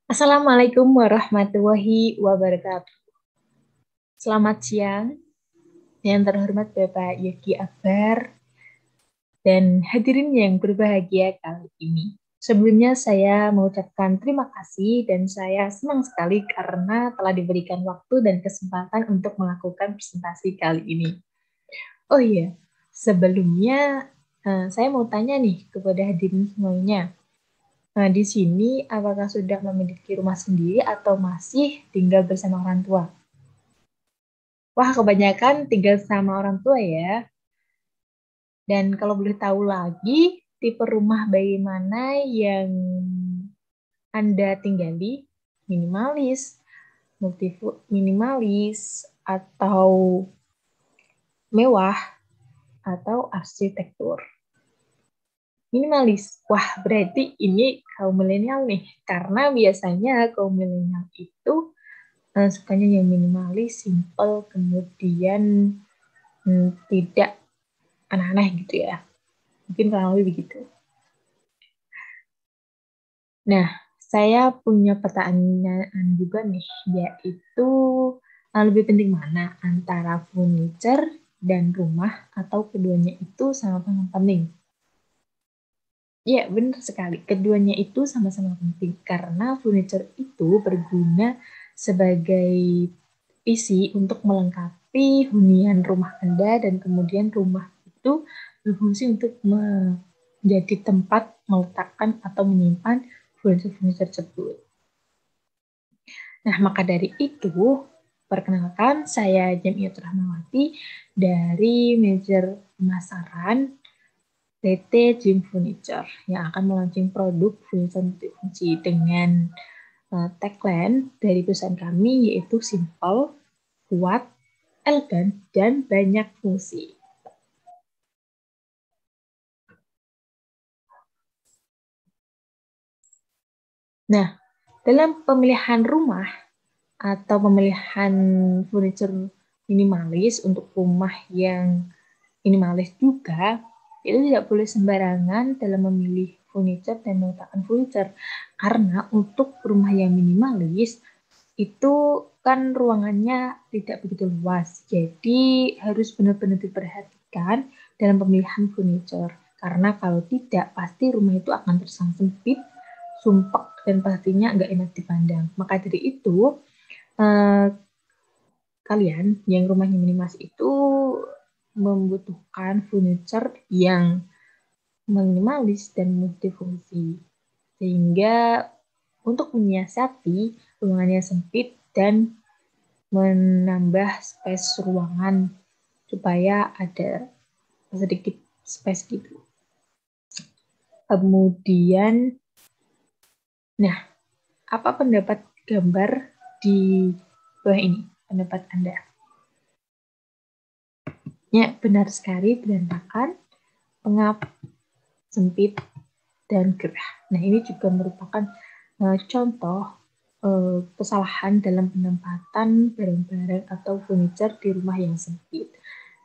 Assalamualaikum warahmatullahi wabarakatuh. Selamat siang, yang terhormat Bapak Yogi Akbar dan hadirin yang berbahagia kali ini. Sebelumnya saya mengucapkan terima kasih dan saya senang sekali karena telah diberikan waktu dan kesempatan untuk melakukan presentasi kali ini. Oh iya, sebelumnya saya mau tanya nih kepada hadirin semuanya. Nah, di sini apakah sudah memiliki rumah sendiri atau masih tinggal bersama orang tua? Wah, kebanyakan tinggal sama orang tua ya. Dan kalau boleh tahu lagi, tipe rumah bagaimana yang Anda tinggali? Minimalis, minimalis, atau mewah, atau arsitektur? Minimalis. Wah, berarti ini kaum milenial nih. Karena biasanya kaum milenial itu sukanya yang minimalis, simple, kemudian tidak aneh-aneh gitu ya. Mungkin kurang lebih begitu. Nah, saya punya pertanyaan juga nih, yaitu lebih penting mana antara furniture dan rumah atau keduanya itu sama-sama penting? Ya, benar sekali. Keduanya itu sama-sama penting karena furniture itu berguna sebagai isi untuk melengkapi hunian rumah Anda dan kemudian rumah itu berfungsi untuk menjadi tempat meletakkan atau menyimpan furniture tersebut. Nah, maka dari itu, perkenalkan saya Jamiatul Rahmawati dari manajer pemasaran PT Jim Furniture yang akan melaunching produk furniture multifungsi dengan tagline dari perusahaan kami yaitu simple, kuat, elegan, dan banyak fungsi. Nah, dalam pemilihan rumah atau pemilihan furniture minimalis untuk rumah yang minimalis juga, itu tidak boleh sembarangan dalam memilih furniture dan meletakkan furniture. Karena untuk rumah yang minimalis, itu kan ruangannya tidak begitu luas. Jadi harus benar-benar diperhatikan dalam pemilihan furniture. Karena kalau tidak, pasti rumah itu akan terasa sempit, sumpek, dan pastinya nggak enak dipandang. Maka dari itu, eh, kalian yang rumahnya minimalis itu membutuhkan furniture yang minimalis dan multifungsi. Sehingga untuk menyiasati ruangannya sempit dan menambah space ruangan supaya ada sedikit space gitu. Kemudian, nah, apa pendapat gambar di bawah ini? Pendapat Anda? Ya, benar sekali, berantakan, pengap, sempit, dan gerah. Nah, ini juga merupakan contoh kesalahan dalam penempatan barang-barang atau furniture di rumah yang sempit.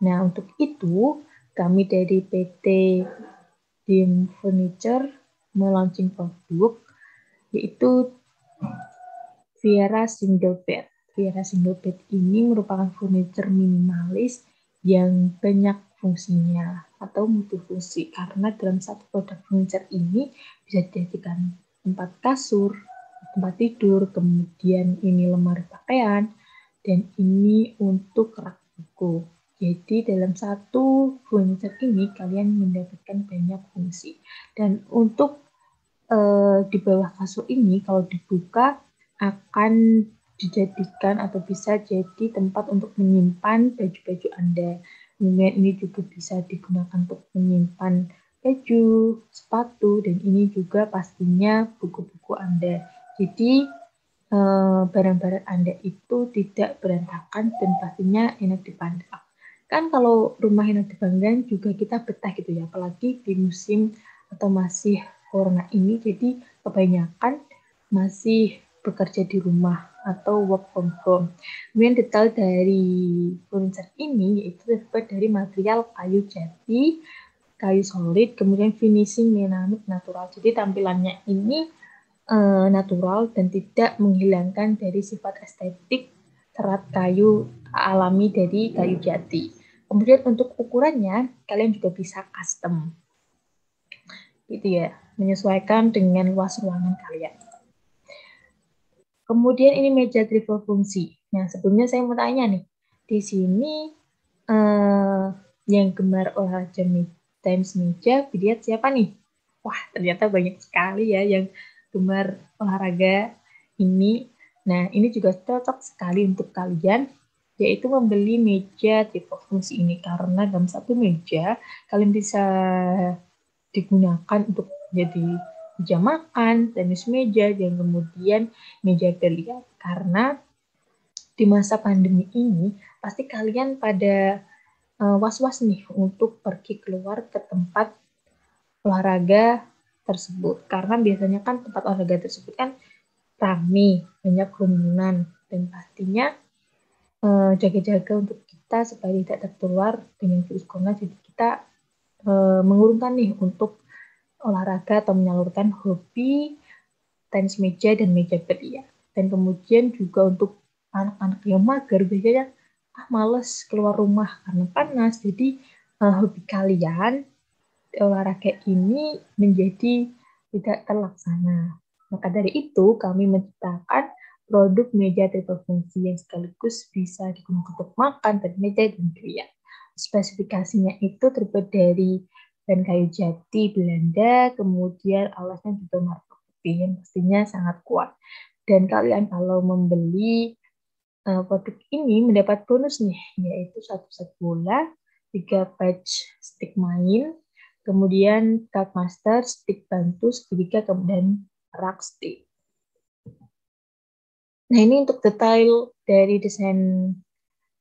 Nah, untuk itu, kami dari PT Dim Furniture melaunching produk yaitu Viera Single Bed. Viera Single Bed ini merupakan furniture minimalis yang banyak fungsinya atau multifungsi karena dalam satu produk furniture ini bisa dijadikan tempat kasur, tempat tidur, kemudian ini lemari pakaian, dan ini untuk rak buku. Jadi dalam satu furniture ini kalian mendapatkan banyak fungsi. Dan untuk di bawah kasur ini kalau dibuka akan dijadikan atau bisa jadi tempat untuk menyimpan baju-baju Anda. Kemudian ini juga bisa digunakan untuk menyimpan baju, sepatu, dan ini juga pastinya buku-buku Anda. Jadi barang-barang Anda itu tidak berantakan dan pastinya enak dipandang. Kan kalau rumah enak dipandang juga kita betah gitu ya, apalagi di musim atau masih corona ini, jadi kebanyakan masih bekerja di rumah atau work from home. Kemudian detail dari furniture ini yaitu terbuat dari material kayu jati, kayu solid, kemudian finishing menamik natural. Jadi tampilannya ini natural dan tidak menghilangkan dari sifat estetik serat kayu alami dari kayu jati. Kemudian untuk ukurannya, kalian juga bisa custom, gitu ya, menyesuaikan dengan luas ruangan kalian. Kemudian ini meja triple fungsi. Nah, sebelumnya saya mau tanya nih, di sini yang gemar olahraga tenis meja, dilihat siapa nih? Wah, ternyata banyak sekali ya yang gemar olahraga ini. Nah, ini juga cocok sekali untuk kalian, yaitu membeli meja triple fungsi ini. Karena dalam satu meja, kalian bisa digunakan untuk jadi meja makan, tenis meja, dan kemudian meja biliar. Karena di masa pandemi ini, pasti kalian pada was-was nih untuk pergi keluar ke tempat olahraga tersebut. Karena biasanya kan tempat olahraga tersebut kan ramai, banyak kerumunan, dan pastinya jaga-jaga untuk kita supaya tidak tertular dengan virus corona. Jadi kita mengurungkan nih untuk olahraga atau menyalurkan hobi tenis meja dan meja biliar. Dan kemudian juga untuk anak-anak yang mager biasanya males keluar rumah karena panas. Jadi hobi kalian olahraga ini menjadi tidak terlaksana. Maka dari itu kami menciptakan produk meja triple fungsi yang sekaligus bisa digunakan untuk makan dan meja dan biliar. Spesifikasinya itu terbuat dari bahan kayu jati Belanda, kemudian alasnya juga marmer putih yang pastinya sangat kuat. Dan kalian kalau membeli produk ini mendapat bonus nih, yaitu 1 set bola, 3 patch stick main, kemudian card master, stick bantu segitiga, kemudian rak stick. Nah, ini untuk detail dari desain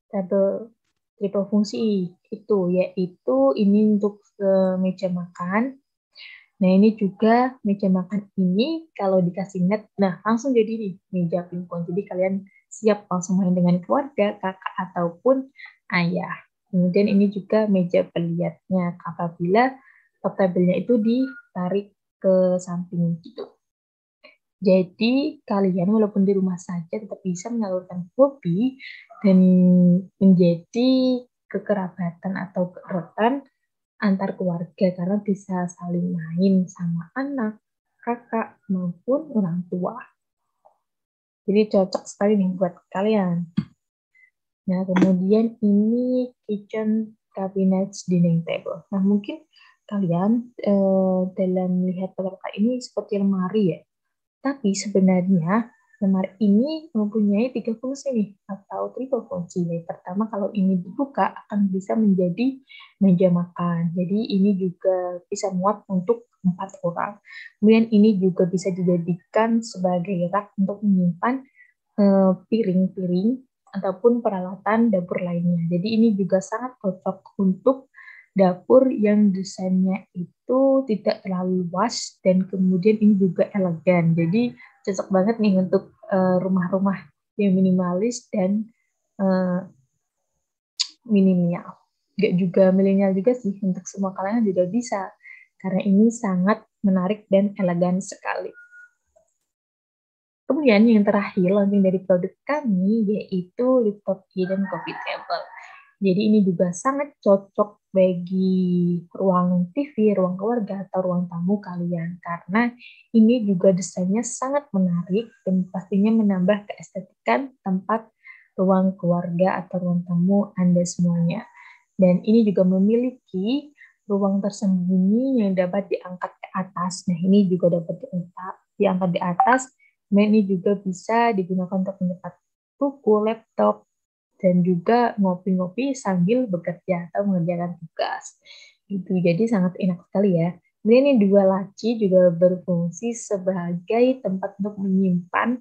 triple fungsi itu, yaitu ini untuk meja makan. Nah, ini juga meja makan ini kalau dikasih net, nah langsung jadi nih meja pingpong. Jadi kalian siap langsung main dengan keluarga, kakak ataupun ayah. Kemudian ini juga meja biliarnya apabila top table-nya itu ditarik ke samping gitu. Jadi kalian walaupun di rumah saja tetap bisa menyalurkan hobi dan menjadi kekerabatan atau keerat antar keluarga karena bisa saling main sama anak, kakak, maupun orang tua. Jadi cocok sekali nih buat kalian. Nah, kemudian ini kitchen cabinet dining table. Nah, mungkin kalian dalam melihat perangkat ini seperti lemari ya. Tapi sebenarnya lemari ini mempunyai 3 fungsi nih, atau triple fungsi. Yang pertama, kalau ini dibuka akan bisa menjadi meja makan. Jadi ini juga bisa muat untuk 4 orang. Kemudian ini juga bisa dijadikan sebagai rak untuk menyimpan piring-piring ataupun peralatan dapur lainnya. Jadi ini juga sangat cocok untuk dapur yang desainnya itu tidak terlalu luas dan kemudian ini juga elegan. Jadi cocok banget nih untuk rumah-rumah yang minimalis dan milenial. Gak juga milenial juga sih, untuk semua kalangan juga bisa. Karena ini sangat menarik dan elegan sekali. Kemudian yang terakhir launching dari produk kami yaitu laptop hidden coffee table. Jadi ini juga sangat cocok bagi ruang TV, ruang keluarga, atau ruang tamu kalian. Karena ini juga desainnya sangat menarik dan pastinya menambah keestetikan tempat ruang keluarga atau ruang tamu Anda semuanya. Dan ini juga memiliki ruang tersembunyi yang dapat diangkat ke atas. Nah, ini juga dapat diangkat di atas. Ini juga bisa digunakan untuk menyimpan buku, laptop, dan juga ngopi-ngopi sambil bekerja atau mengerjakan tugas. Gitu. Jadi sangat enak sekali ya. Kemudian ini 2 laci juga berfungsi sebagai tempat untuk menyimpan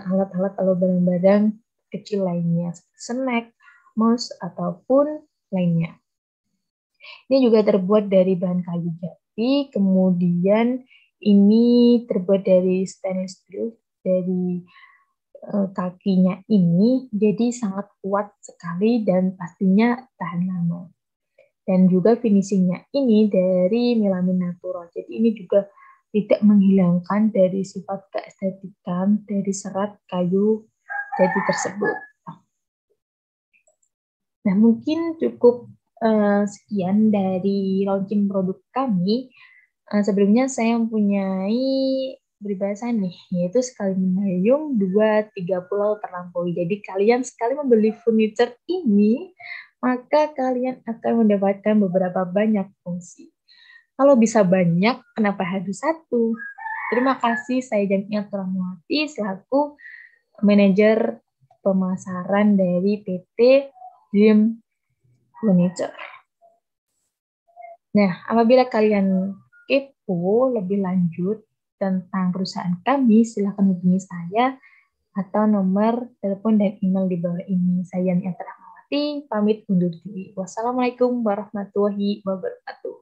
alat-alat atau barang-barang kecil lainnya, snack, mouse, ataupun lainnya. Ini juga terbuat dari bahan kayu jati, kemudian ini terbuat dari stainless steel, dari kakinya ini jadi sangat kuat sekali dan pastinya tahan lama. Dan juga finishingnya ini dari melamin natural. Jadi ini juga tidak menghilangkan dari sifat keestetikan dari serat kayu jati tersebut. Nah, mungkin cukup sekian dari launching produk kami. Sebelumnya saya mempunyai peribahasa nih, yaitu sekali mendayung, dua, tiga pulau terlampaui. Jadi kalian sekali membeli furniture ini, maka kalian akan mendapatkan beberapa banyak fungsi. Kalau bisa banyak, kenapa harus satu? Terima kasih, saya Jamiat Rahmawati selaku manajer pemasaran dari PT Dream Furniture. Nah, apabila kalian kepo lebih lanjut tentang perusahaan kami, silakan hubungi saya atau nomor telepon dan email di bawah ini. Saya Jamiat Rahmawati, pamit undur diri. Wassalamualaikum warahmatullahi wabarakatuh.